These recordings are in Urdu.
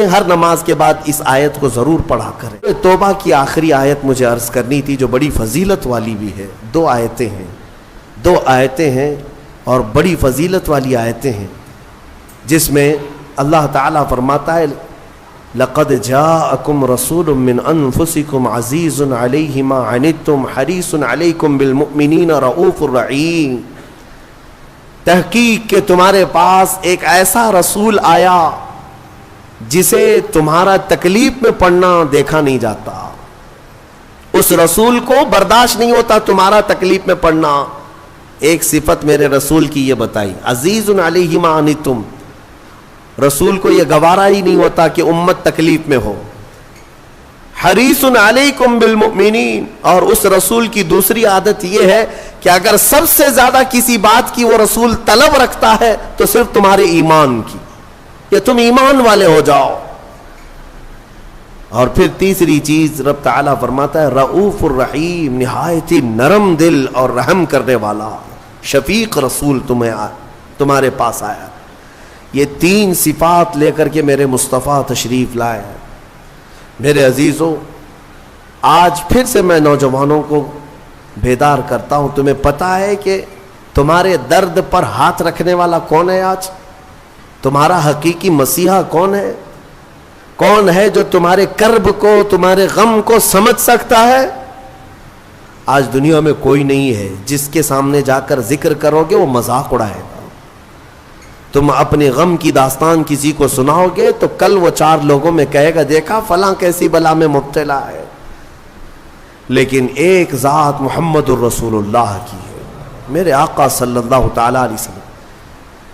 ہیں ہر نماز کے بعد اس آیت کو ضرور پڑھا کریں۔ توبہ کی آخری آیت مجھے عرض کرنی تھی جو بڑی فضیلت والی بھی ہے، دو آیتیں ہیں اور بڑی فضیلت والی آیتیں ہیں، جس میں اللہ تعالیٰ فرماتا ہے لَقَدْ جَاءَكُمْ رَسُولٌ مِّنْ أَنفُسِكُمْ عَزِيزٌ عَلَيْهِ مَا عَنِتُّمْ حَرِيصٌ عَلَيْكُمْ بِالْمُؤْمِنِينَ رَءُوفٌ رَحِيمٌ۔ تحقیق کہ تمہارے پاس ایک ایسا رسول آیا جسے تمہارا تکلیف میں پڑنا دیکھا نہیں جاتا، اس رسول کو برداشت نہیں ہوتا تمہارا تکلیف میں پڑنا۔ ایک صفت میرے رسول کی یہ بتائی، عزیز علیہ ما عنتم، رسول کو یہ گوارا ہی نہیں ہوتا کہ امت تکلیف میں ہو۔ حریص علیکم بالمؤمنین، اور اس رسول کی دوسری عادت یہ ہے کہ اگر سب سے زیادہ کسی بات کی وہ رسول طلب رکھتا ہے تو صرف تمہارے ایمان کی، کہ تم ایمان والے ہو جاؤ۔ اور پھر تیسری چیز رب تعالیٰ فرماتا ہے رؤوف الرحیم، نہایت ہی نرم دل اور رحم کرنے والا شفیق رسول تمہارے پاس آیا۔ یہ تین صفات لے کر کے میرے مصطفیٰ تشریف لائے ہیں۔ میرے عزیزوں، آج پھر سے میں نوجوانوں کو بیدار کرتا ہوں، تمہیں پتہ ہے کہ تمہارے درد پر ہاتھ رکھنے والا کون ہے؟ آج تمہارا حقیقی مسیحا کون ہے؟ کون ہے جو تمہارے کرب کو، تمہارے غم کو سمجھ سکتا ہے؟ آج دنیا میں کوئی نہیں ہے، جس کے سامنے جا کر ذکر کرو گے وہ مذاق اڑائے گا۔ تم اپنے غم کی داستان کسی کو سناؤ گے تو کل وہ چار لوگوں میں کہے گا دیکھا فلاں کیسی بلا میں مبتلا ہے۔ لیکن ایک ذات محمد الرسول اللہ کی ہے، میرے آقا صلی اللہ تعالی علیہ وسلم،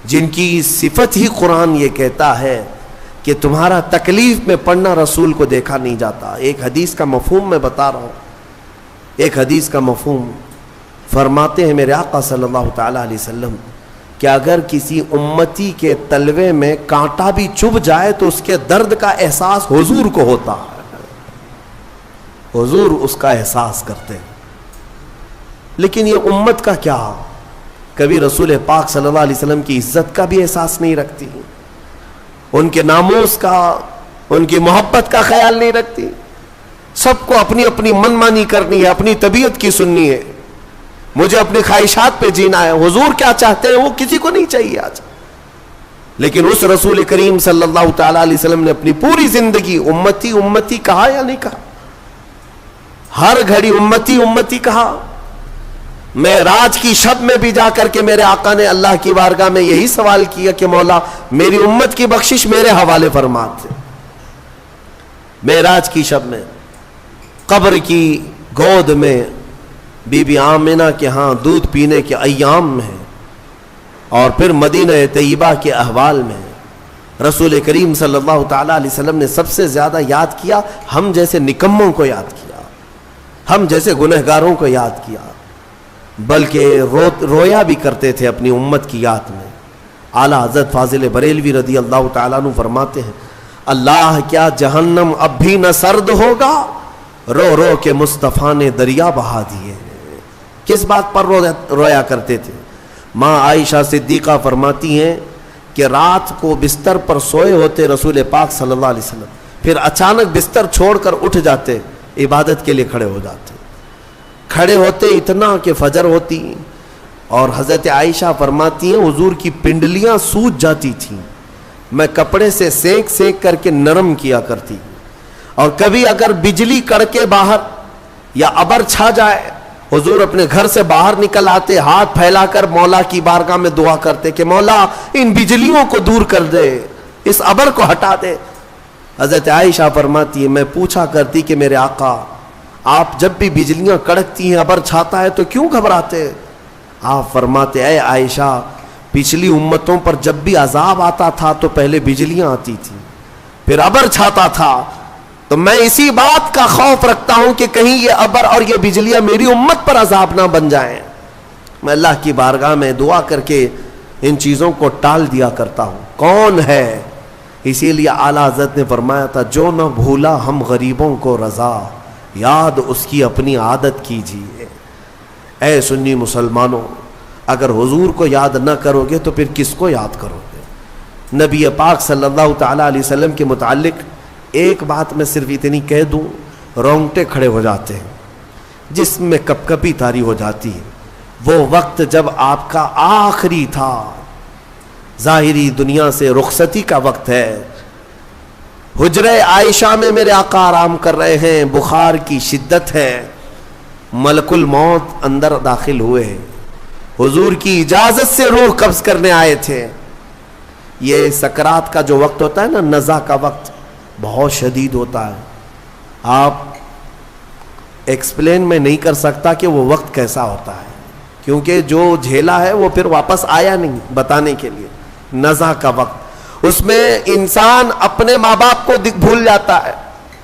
جن کی صفت ہی قرآن یہ کہتا ہے کہ تمہارا تکلیف میں پڑنا رسول کو دیکھا نہیں جاتا۔ ایک حدیث کا مفہوم میں بتا رہا ہوں، ایک حدیث کا مفہوم فرماتے ہیں میرے آقا صلی اللہ تعالی علیہ وسلم کہ اگر کسی امتی کے تلوے میں کانٹا بھی چبھ جائے تو اس کے درد کا احساس حضور کو ہوتا ہے، حضور اس کا احساس کرتے ہیں۔ لیکن یہ امت کا کیا، کبھی رسول پاک صلی اللہ علیہ وسلم کی عزت کا بھی احساس نہیں رکھتی، ان کے ناموس کا، ان کی محبت کا خیال نہیں رکھتی، سب کو اپنی اپنی من مانی کرنی ہے، اپنی طبیعت کی سننی ہے، مجھے اپنی خواہشات پہ جینا ہے۔ حضور کیا چاہتے ہیں وہ کسی کو نہیں چاہیے آج۔ لیکن اس رسول کریم صلی اللہ تعالی علیہ وسلم نے اپنی پوری زندگی امتی امتی کہا یا نہیں کہا؟ ہر گھڑی امتی امتی کہا۔ معراج کی شب میں بھی جا کر کے میرے آقا نے اللہ کی بارگاہ میں یہی سوال کیا کہ مولا میری امت کی بخشش میرے حوالے فرماتے۔ معراج کی شب میں قبر کی گود میں بی بی آمنہ کے ہاں دودھ پینے کے ایام میں، اور پھر مدینہ طیبہ کے احوال میں رسول کریم صلی اللہ تعالی علیہ وسلم نے سب سے زیادہ یاد کیا ہم جیسے نکموں کو یاد کیا، ہم جیسے گنہگاروں کو یاد کیا، بلکہ رویا بھی کرتے تھے اپنی امت کی یاد میں۔ اعلیٰ حضرت فاضل بریلوی رضی اللہ تعالیٰ عنہ فرماتے ہیں اللہ کیا جہنم اب بھی نہ سرد ہوگا، رو رو کے مصطفیٰ نے دریا بہا دیے۔ کس بات پر رویا کرتے تھے؟ ماں عائشہ صدیقہ فرماتی ہیں کہ رات کو بستر پر سوئے ہوتے رسول پاک صلی اللہ علیہ وسلم، پھر اچانک بستر چھوڑ کر اٹھ جاتے، عبادت کے لیے کھڑے ہو جاتے، کھڑے ہوتے اتنا کہ فجر ہوتی، اور حضرت عائشہ فرماتی ہیں حضور کی پنڈلیاں سوج جاتی تھیں، میں کپڑے سے سینک سینک کر کے نرم کیا کرتی، اور کبھی اگر بجلی کڑکے باہر یا ابر چھا جائے حضور اپنے گھر سے باہر نکل آتے، ہاتھ پھیلا کر مولا کی بارگاہ میں دعا کرتے کہ مولا ان بجلیوں کو دور کر دے، اس ابر کو ہٹا دے۔ حضرت عائشہ فرماتی ہے میں پوچھا کرتی کہ میرے آقا آپ جب بھی بجلیاں کڑکتی ہیں ابر چھاتا ہے تو کیوں گھبراتے؟ آپ فرماتے اے عائشہ پچھلی امتوں پر جب بھی عذاب آتا تھا تو پہلے بجلیاں آتی تھی پھر ابر چھاتا تھا، تو میں اسی بات کا خوف رکھتا ہوں کہ کہیں یہ ابر اور یہ بجلیاں میری امت پر عذاب نہ بن جائیں۔ میں اللہ کی بارگاہ میں دعا کر کے ان چیزوں کو ٹال دیا کرتا ہوں۔ کون ہے؟ اسی لیے اعلیٰ حضرت نے فرمایا تھا جو نہ بھولا ہم غریبوں کو رضا، یاد اس کی اپنی عادت کیجیے۔ اے سنی مسلمانوں، اگر حضور کو یاد نہ کرو گے تو پھر کس کو یاد کرو گے؟ نبی پاک صلی اللہ تعالیٰ علیہ وسلم کے متعلق ایک بات میں صرف اتنی کہہ دوں، رونگٹے کھڑے ہو جاتے ہیں، جسم میں کپ کپی طاری ہو جاتی ہے۔ وہ وقت جب آپ کا آخری تھا، ظاہری دنیا سے رخصتی کا وقت ہے، حجرہ عائشہ میں میرے آقا آرام کر رہے ہیں، بخار کی شدت ہے، ملک الموت اندر داخل ہوئے ہیں، حضور کی اجازت سے روح قبض کرنے آئے تھے۔ یہ سکرات کا جو وقت ہوتا ہے نا، نزع کا وقت، بہت شدید ہوتا ہے۔ آپ ایکسپلین میں نہیں کر سکتا کہ وہ وقت کیسا ہوتا ہے، کیونکہ جو جھیلا ہے وہ پھر واپس آیا نہیں بتانے کے لیے۔ نزع کا وقت، اس میں انسان اپنے ماں باپ کو بھول جاتا ہے،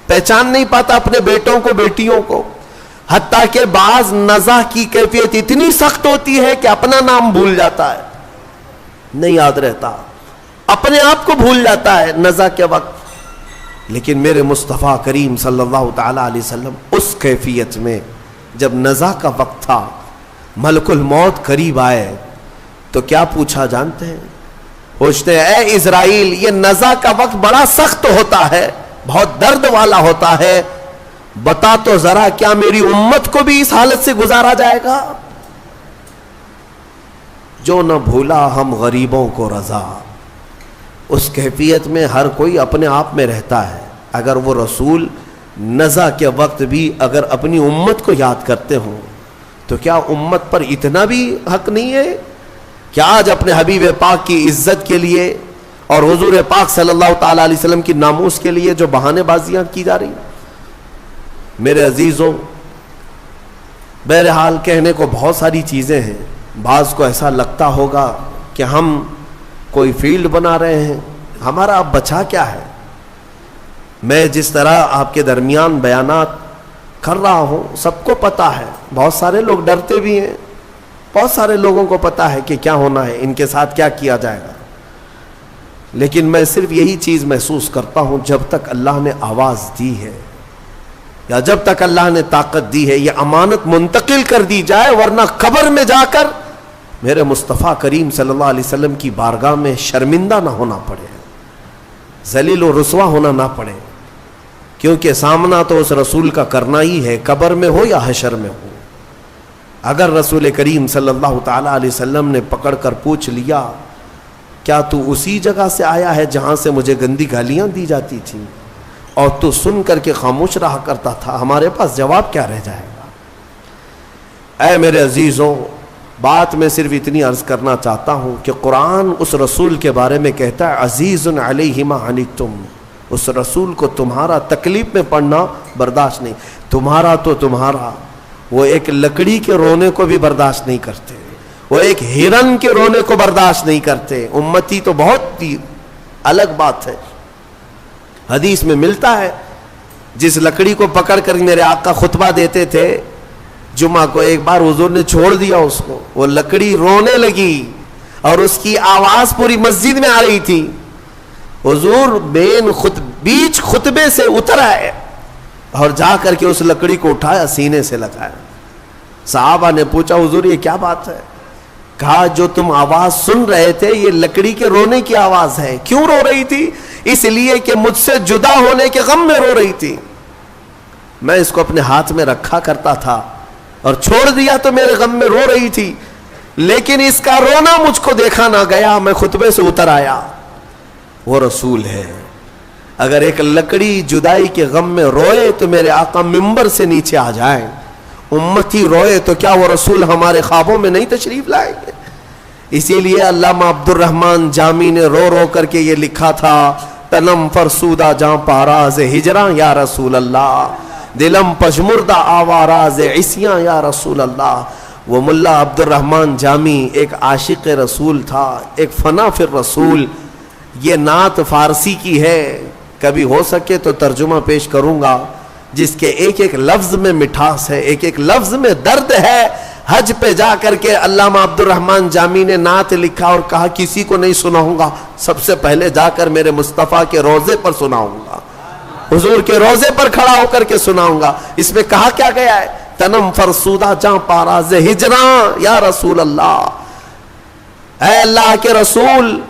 پہچان نہیں پاتا اپنے بیٹوں کو بیٹیوں کو، حتیٰ کہ بعض نزع کی کیفیت اتنی سخت ہوتی ہے کہ اپنا نام بھول جاتا ہے، نہیں یاد رہتا، اپنے آپ کو بھول جاتا ہے نزع کے وقت۔ لیکن میرے مصطفیٰ کریم صلی اللہ تعالیٰ علیہ وسلم اس کیفیت میں جب نزع کا وقت تھا، ملک الموت قریب آئے تو کیا پوچھا جانتے ہیں؟ پوچھتے ہیں اے اسرائیل، یہ نزع کا وقت بڑا سخت ہوتا ہے، بہت درد والا ہوتا ہے، بتا تو ذرا کیا میری امت کو بھی اس حالت سے گزارا جائے گا؟ جو نہ بھولا ہم غریبوں کو رضا۔ اس کیفیت میں ہر کوئی اپنے آپ میں رہتا ہے۔ اگر وہ رسول نزع کے وقت بھی اگر اپنی امت کو یاد کرتے ہوں تو کیا امت پر اتنا بھی حق نہیں ہے کہ آج اپنے حبیب پاک کی عزت کے لیے اور حضور پاک صلی اللہ تعالیٰ علیہ وسلم کی ناموس کے لیے جو بہانے بازیاں کی جا رہی؟ میرے عزیزوں، بہرحال کہنے کو بہت ساری چیزیں ہیں۔ بعض کو ایسا لگتا ہوگا کہ ہم کوئی فیلڈ بنا رہے ہیں، ہمارا اب بچا کیا ہے؟ میں جس طرح آپ کے درمیان بیانات کر رہا ہوں، سب کو پتا ہے، بہت سارے لوگ ڈرتے بھی ہیں، بہت سارے لوگوں کو پتا ہے کہ کیا ہونا ہے، ان کے ساتھ کیا کیا جائے گا، لیکن میں صرف یہی چیز محسوس کرتا ہوں، جب تک اللہ نے آواز دی ہے یا جب تک اللہ نے طاقت دی ہے، یہ امانت منتقل کر دی جائے، ورنہ قبر میں جا کر میرے مصطفیٰ کریم صلی اللہ علیہ وسلم کی بارگاہ میں شرمندہ نہ ہونا پڑے، ذلیل و رسوا ہونا نہ پڑے، کیونکہ سامنا تو اس رسول کا کرنا ہی ہے، قبر میں ہو یا حشر میں ہو۔ اگر رسول کریم صلی اللہ تعالیٰ علیہ وسلم نے پکڑ کر پوچھ لیا کیا تو اسی جگہ سے آیا ہے جہاں سے مجھے گندی گالیاں دی جاتی تھیں اور تو سن کر کے خاموش رہا کرتا تھا، ہمارے پاس جواب کیا رہ جائے گا؟ اے میرے عزیزوں، بات میں صرف اتنی عرض کرنا چاہتا ہوں کہ قرآن اس رسول کے بارے میں کہتا ہے عزیز علیہ ما عنتم، اس رسول کو تمہارا تکلیف میں پڑنا برداشت نہیں، تمہارا تو تمہارا، وہ ایک لکڑی کے رونے کو بھی برداشت نہیں کرتے، وہ ایک ہرن کے رونے کو برداشت نہیں کرتے، امتی تو بہت الگ بات ہے۔ حدیث میں ملتا ہے جس لکڑی کو پکڑ کر میرے آقا خطبہ دیتے تھے جمعہ کو، ایک بار حضور نے چھوڑ دیا اس کو، وہ لکڑی رونے لگی اور اس کی آواز پوری مسجد میں آ رہی تھی، حضور بیچ خطبے سے اتر آئے اور جا کر کے اس لکڑی کو اٹھایا، سینے سے لگایا۔ صحابہ نے پوچھا حضور یہ کیا بات ہے؟ کہا جو تم آواز سن رہے تھے یہ لکڑی کے رونے کی آواز ہے۔ کیوں رو رہی تھی؟ اس لیے کہ مجھ سے جدا ہونے کے غم میں رو رہی تھی، میں اس کو اپنے ہاتھ میں رکھا کرتا تھا اور چھوڑ دیا تو میرے غم میں رو رہی تھی، لیکن اس کا رونا مجھ کو دیکھا نہ گیا، میں خطبے سے اتر آیا۔ وہ رسول ہے، اگر ایک لکڑی جدائی کے غم میں روئے تو میرے آقا ممبر سے نیچے آ جائیں، امتی روئے تو کیا وہ رسول ہمارے خوابوں میں نہیں تشریف لائیں گے؟ اسی لیے علامہ عبد الرحمن جامی نے رو رو کر کے یہ لکھا تھا، تنم فرسودہ جاں پاراز ہجراں یا رسول اللہ، دلم پشمردہ آواراز عصیاں یا رسول اللہ۔ وہ ملا عبد الرحمن جامی ایک عاشق رسول تھا، ایک فنا فی الرسول۔ یہ نعت فارسی کی ہے، کبھی ہو سکے تو ترجمہ پیش کروں گا، جس کے ایک ایک لفظ میں مٹھاس ہے، ایک ایک لفظ میں درد ہے۔ حج پہ جا کر کے علامہ عبد الرحمن جامی نے نعت لکھا اور کہا کسی کو نہیں سناؤں گا، سب سے پہلے جا کر میرے مصطفیٰ کے روضے پر سناؤں گا، حضور کے روضے پر کھڑا ہو کر کے سناؤں گا۔ اس میں کہا کیا گیا ہے؟ تنم فرسودہ جاں پاراز ہجراں یا رسول اللہ، اے اللہ کے رسول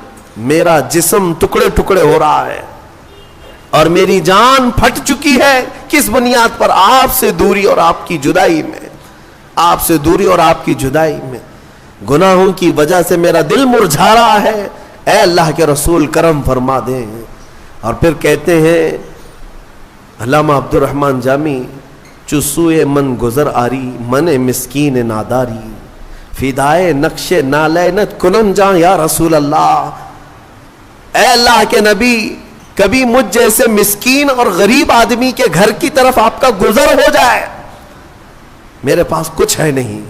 میرا جسم ٹکڑے ٹکڑے ہو رہا ہے اور میری جان پھٹ چکی ہے. کس بنیاد پر؟ آپ سے دوری اور آپ کی جدائی میں. آپ سے دوری اور آپ کی جدائی میں گناہوں کی وجہ سے میرا دل مرجھا رہا ہے. اے اللہ کے رسول کرم فرما دیں. اور پھر کہتے ہیں علامہ عبد الرحمن جامی، چسوئے من گزر آری من مسکین ناداری، فدائے نقش نالینت کنن جاں یا رسول اللہ. اے اللہ کے نبی، کبھی مجھ جیسے مسکین اور غریب آدمی کے گھر کی طرف آپ کا گزر ہو جائے. میرے پاس کچھ ہے نہیں،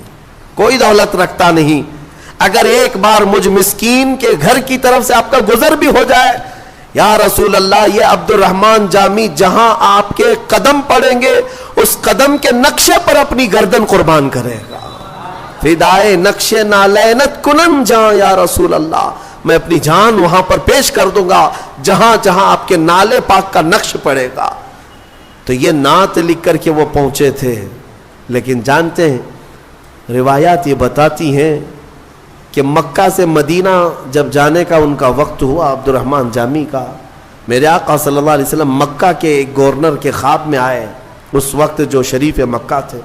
کوئی دولت رکھتا نہیں، اگر ایک بار مجھ مسکین کے گھر کی طرف سے آپ کا گزر بھی ہو جائے یا رسول اللہ، یہ عبد الرحمن جامی جہاں آپ کے قدم پڑیں گے اس قدم کے نقشے پر اپنی گردن قربان کرے گا. فدائے نقش نالینت کنن جاں یا رسول اللہ، میں اپنی جان وہاں پر پیش کر دوں گا جہاں جہاں آپ کے نالے پاک کا نقش پڑے گا. تو یہ نعت لکھ کر کے وہ پہنچے تھے. لیکن جانتے ہیں روایات یہ بتاتی ہیں کہ مکہ سے مدینہ جب جانے کا ان کا وقت ہوا عبد الرحمن جامی کا، میرے آقا صلی اللہ علیہ وسلم مکہ کے ایک گورنر کے خواب میں آئے اس وقت جو شریف مکہ تھے،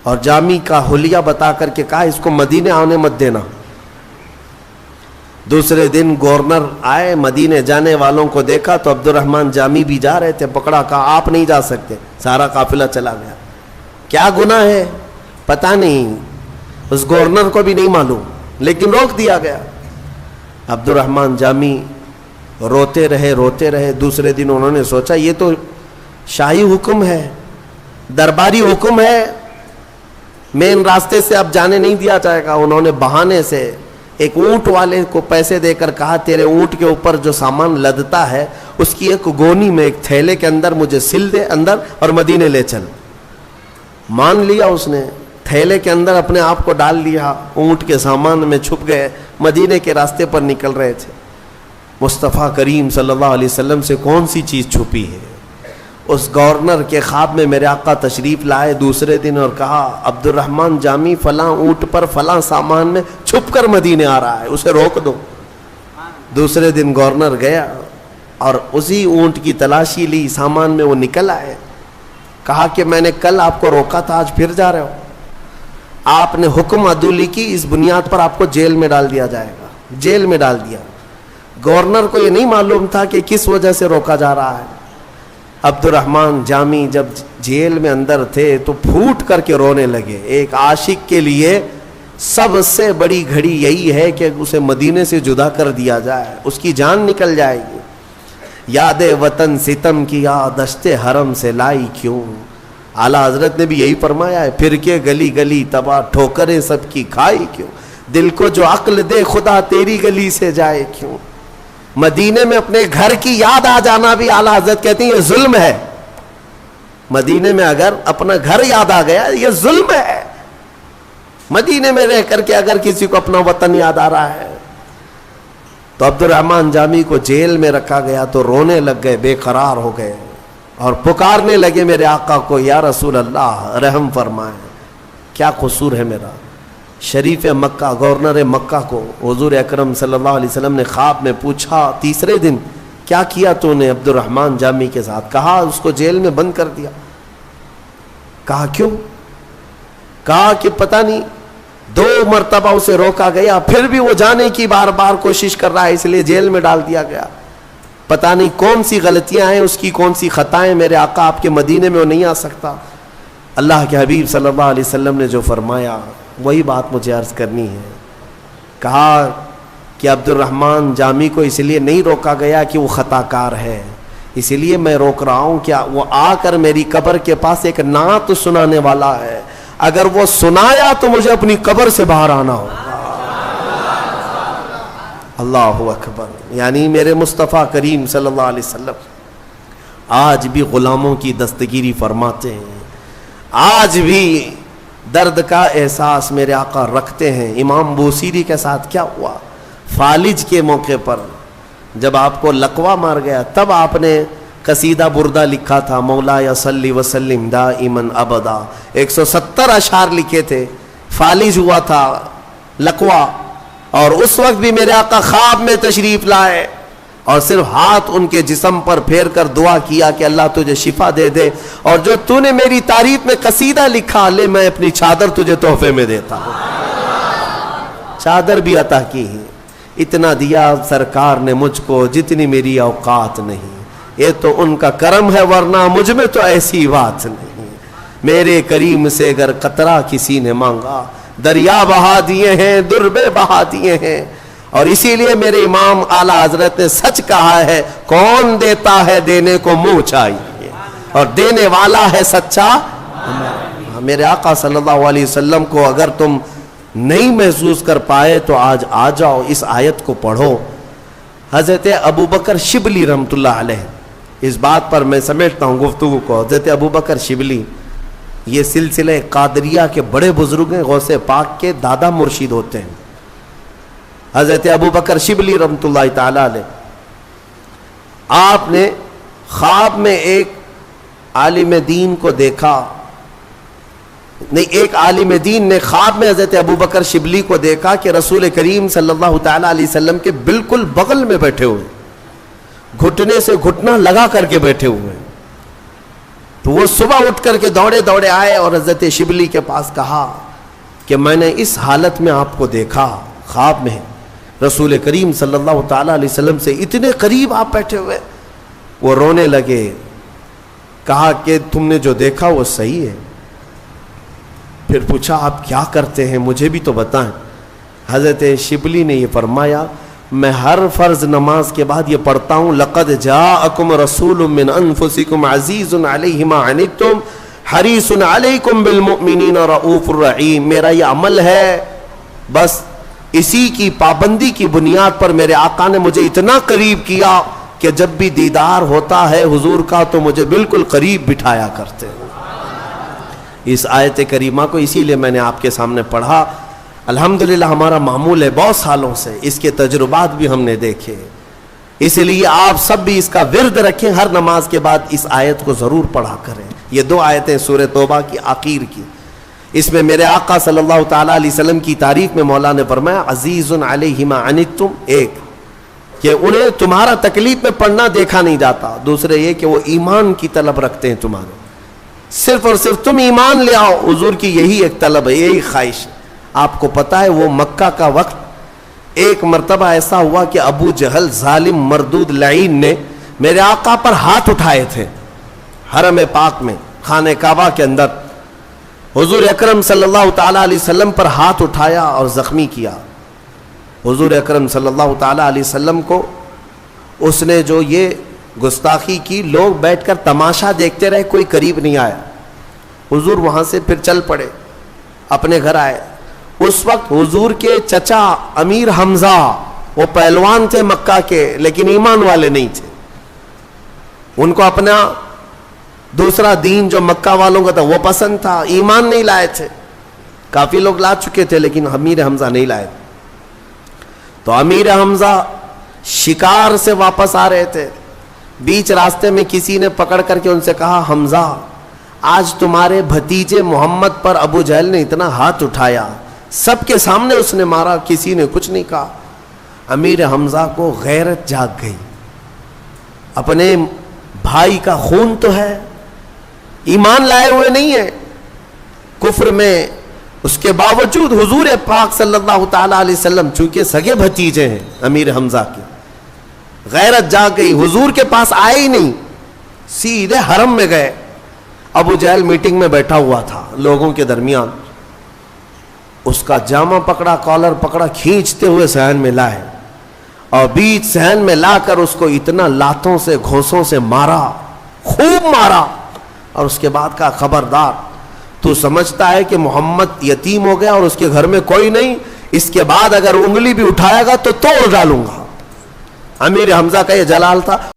اور جامی کا حلیہ بتا کر کے کہا اس کو مدینے آنے مت دینا. دوسرے دن گورنر آئے، مدینے جانے والوں کو دیکھا تو عبد الرحمن جامی بھی جا رہے تھے، پکڑا، کہا آپ نہیں جا سکتے. سارا قافلہ چلا گیا. کیا گناہ ہے پتہ نہیں، اس گورنر کو بھی نہیں معلوم، لیکن روک دیا گیا. عبد الرحمن جامی روتے رہے. دوسرے دن انہوں نے سوچا یہ تو شاہی حکم ہے، درباری حکم ہے، مین راستے سے اب جانے نہیں دیا جائے گا. انہوں نے بہانے سے ایک اونٹ والے کو پیسے دے کر کہا تیرے اونٹ کے اوپر جو سامان لدتا ہے اس کی ایک گونی میں ایک تھیلے کے اندر مجھے سل دے اندر اور مدینے لے چل. مان لیا اس نے، تھیلے کے اندر اپنے آپ کو ڈال لیا، اونٹ کے سامان میں چھپ گئے، مدینے کے راستے پر نکل رہے تھے. مصطفیٰ کریم صلی اللہ علیہ وسلم سے کون سی چیز چھپی ہے؟ اس گورنر کے خواب میں میرے آقا تشریف لائے دوسرے دن اور کہا عبد الرحمن جامی فلاں اونٹ پر فلاں سامان میں چھپ کر مدینے آ رہا ہے، اسے روک دو. دوسرے دن گورنر گیا اور اسی اونٹ کی تلاشی لی، سامان میں وہ نکل آئے. کہا کہ میں نے کل آپ کو روکا تھا، آج پھر جا رہے ہو. آپ نے حکم عدولی کی، اس بنیاد پر آپ کو جیل میں ڈال دیا جائے گا. جیل میں ڈال دیا. گورنر کو یہ نہیں معلوم تھا کہ کس وجہ سے روکا جا رہا ہے. عبد الرحمن جامی جب جیل میں اندر تھے تو پھوٹ کر کے رونے لگے. ایک عاشق کے لیے سب سے بڑی گھڑی یہی ہے کہ اسے مدینے سے جدا کر دیا جائے، اس کی جان نکل جائے گی. یاد وطن ستم کی دشت حرم سے لائی کیوں. اعلیٰ حضرت نے بھی یہی فرمایا ہے، پھر کے گلی گلی تباہ ٹھوکریں سب کی کھائی کیوں. دل کو جو عقل دے خدا تیری گلی سے جائے کیوں. مدینے میں اپنے گھر کی یاد آ جانا بھی اعلیٰ حضرت کہتے ہیں یہ ظلم ہے. مدینے میں اگر اپنا گھر یاد آ گیا یہ ظلم ہے. مدینے میں رہ کر کے اگر کسی کو اپنا وطن یاد آ رہا ہے. تو عبد الرحمن جامی کو جیل میں رکھا گیا تو رونے لگ گئے، بے قرار ہو گئے اور پکارنے لگے میرے آقا کو، یا رسول اللہ رحم فرمائیں، کیا قصور ہے میرا. شریف مکہ گورنر مکہ کو حضور اکرم صلی اللہ علیہ وسلم نے خواب میں پوچھا تیسرے دن کیا کیا تو نے عبد الرحمن جامی کے ساتھ. کہا اس کو جیل میں بند کر دیا. کہا کیوں؟ کہا کہ پتہ نہیں 2 مرتبہ اسے روکا گیا، پھر بھی وہ جانے کی بار بار کوشش کر رہا ہے، اس لیے جیل میں ڈال دیا گیا. پتہ نہیں کون سی غلطیاں ہیں اس کی، کون سی خطائیں. میرے آقا آپ کے مدینے میں وہ نہیں آ سکتا. اللہ کے حبیب صلی اللہ علیہ وسلم نے جو فرمایا وہی بات مجھے عرض کرنی ہے. کہا کہ عبد الرحمن جامی کو اس لیے نہیں روکا گیا کہ وہ خطا کار ہے، اس لیے میں روک رہا ہوں کہ وہ آ کر میری قبر کے پاس ایک نعت سنانے والا ہے، اگر وہ سنایا تو مجھے اپنی قبر سے باہر آنا ہوگا. اللہ اکبر. یعنی میرے مصطفیٰ کریم صلی اللہ علیہ وسلم آج بھی غلاموں کی دستگیری فرماتے ہیں، آج بھی درد کا احساس میرے آقا رکھتے ہیں. امام بوسیری کے ساتھ کیا ہوا؟ فالج کے موقع پر جب آپ کو لقوہ مار گیا تب آپ نے قصیدہ بردہ لکھا تھا، مولا یا صلی وسلم دائما ابدا. 170 اشعار لکھے تھے. فالج ہوا تھا، لقوہ. اور اس وقت بھی میرے آقا خواب میں تشریف لائے اور صرف ہاتھ ان کے جسم پر پھیر کر دعا کیا کہ اللہ تجھے شفا دے دے، اور جو تو نے میری تعریف میں قصیدہ لکھا، لے میں اپنی چادر تجھے تحفے میں دیتا ہوں۔ چادر بھی عطا کی ہے۔ اتنا دیا سرکار نے مجھ کو جتنی میری اوقات نہیں، یہ تو ان کا کرم ہے ورنہ مجھ میں تو ایسی بات نہیں۔ میرے کریم سے اگر قطرہ کسی نے مانگا، دریا بہا دیے ہیں، دربے بہا دیے ہیں۔ اور اسی لیے میرے امام اعلیٰ حضرت نے سچ کہا ہے، کون دیتا ہے دینے کو منہ چاہیے، اور دینے والا ہے سچا۔ میرے آقا صلی اللہ علیہ وسلم کو اگر تم نہیں محسوس کر پائے تو آج آ جاؤ، اس آیت کو پڑھو۔ حضرت ابو بکر شبلی رحمۃ اللہ علیہ، اس بات پر میں سمیٹتا ہوں گفتگو کو۔ حضرت ابو بکر شبلی یہ سلسلہ قادریہ کے بڑے بزرگ ہیں، غوث پاک کے دادا مرشد ہوتے ہیں۔ حضرت ابو بکر شبلی رحمۃ اللہ تعالی علیہ، آپ نے خواب میں ایک عالم دین کو دیکھا، نہیں، ایک عالم دین نے خواب میں حضرت ابو بکر شبلی کو دیکھا کہ رسول کریم صلی اللہ تعالی علیہ وسلم کے بالکل بغل میں بیٹھے ہوئے، گھٹنے سے گھٹنا لگا کر کے بیٹھے ہوئے۔ تو وہ صبح اٹھ کر کے دوڑے دوڑے آئے اور حضرت شبلی کے پاس کہا کہ میں نے اس حالت میں آپ کو دیکھا خواب میں، رسول کریم صلی اللہ تعالی علیہ وسلم سے اتنے قریب آپ بیٹھے ہوئے۔ وہ رونے لگے، کہا کہ تم نے جو دیکھا وہ صحیح ہے؟ پھر پوچھا آپ کیا کرتے ہیں، مجھے بھی تو بتائیں۔ حضرت شبلی نے یہ فرمایا، میں ہر فرض نماز کے بعد یہ پڑھتا ہوں، لقد جاءکم رسول من انفسکم عزیز علیہ ما عنتم حریص علیکم بالمؤمنین رؤوف الرحیم۔ میرا یہ عمل ہے، بس اسی کی پابندی کی بنیاد پر میرے آقا نے مجھے اتنا قریب کیا کہ جب بھی دیدار ہوتا ہے حضور کا تو مجھے بالکل قریب بٹھایا کرتے ہیں۔ اس آیت کریمہ کو اسی لیے میں نے آپ کے سامنے پڑھا۔ الحمدللہ ہمارا معمول ہے بہت سالوں سے، اس کے تجربات بھی ہم نے دیکھے، اس لیے آپ سب بھی اس کا ورد رکھیں، ہر نماز کے بعد اس آیت کو ضرور پڑھا کریں۔ یہ دو آیتیں سورہ توبہ کی آخر کی، اس میں میرے آقا صلی اللہ تعالی علیہ وسلم کی تعریف میں مولا نے فرمایا عزیز علیہ ما عنتم، ایک کہ انہیں تمہارا تکلیف میں پڑھنا دیکھا نہیں جاتا، دوسرے یہ کہ وہ ایمان کی طلب رکھتے ہیں تمہارے، صرف اور صرف تم ایمان لے آؤ، حضور کی یہی ایک طلب ہے، یہی خواہش۔ آپ کو پتا ہے وہ مکہ کا وقت ایک مرتبہ ایسا ہوا کہ ابو جہل ظالم مردود لعین نے میرے آقا پر ہاتھ اٹھائے تھے حرم پاک میں، خانہ کعبہ کے اندر۔ حضور اکرم صلی اللہ تعالی علیہ وسلم پر ہاتھ اٹھایا اور زخمی کیا۔ حضور اکرم صلی اللہ تعالی علیہ وسلم کو اس نے جو یہ گستاخی کی، لوگ بیٹھ کر تماشا دیکھتے رہے، کوئی قریب نہیں آیا۔ حضور وہاں سے پھر چل پڑے، اپنے گھر آئے۔ اس وقت حضور کے چچا امیر حمزہ، وہ پہلوان تھے مکہ کے لیکن ایمان والے نہیں تھے، ان کو اپنا دوسرا دین جو مکہ والوں کا تھا وہ پسند تھا، ایمان نہیں لائے تھے۔ کافی لوگ لا چکے تھے لیکن امیر حمزہ نہیں لائے۔ تو امیر حمزہ شکار سے واپس آ رہے تھے، بیچ راستے میں کسی نے پکڑ کر کے ان سے کہا، حمزہ آج تمہارے بھتیجے محمد پر ابو جہل نے اتنا ہاتھ اٹھایا، سب کے سامنے اس نے مارا، کسی نے کچھ نہیں کہا۔ امیر حمزہ کو غیرت جاگ گئی، اپنے بھائی کا خون تو ہے، ایمان لائے ہوئے نہیں ہے، کفر میں، اس کے باوجود حضور پاک صلی اللہ تعالی علیہ وسلم چونکہ سگے بھتیجے ہیں امیر حمزہ کے، غیرت جاگ گئی، حضور کے پاس آئے ہی نہیں، سیدھے حرم میں گئے۔ ابو جہل میٹنگ میں بیٹھا ہوا تھا لوگوں کے درمیان، اس کا جامہ پکڑا، کالر پکڑا، کھینچتے ہوئے صحن میں لائے اور بیچ صحن میں لا کر اس کو اتنا لاتوں سے گھوسوں سے مارا، خوب مارا، اور اس کے بعد کہا، خبردار تو سمجھتا ہے کہ محمد یتیم ہو گیا اور اس کے گھر میں کوئی نہیں، اس کے بعد اگر انگلی بھی اٹھائے گا تو توڑ ڈالوں گا۔ امیر حمزہ کا یہ جلال تھا۔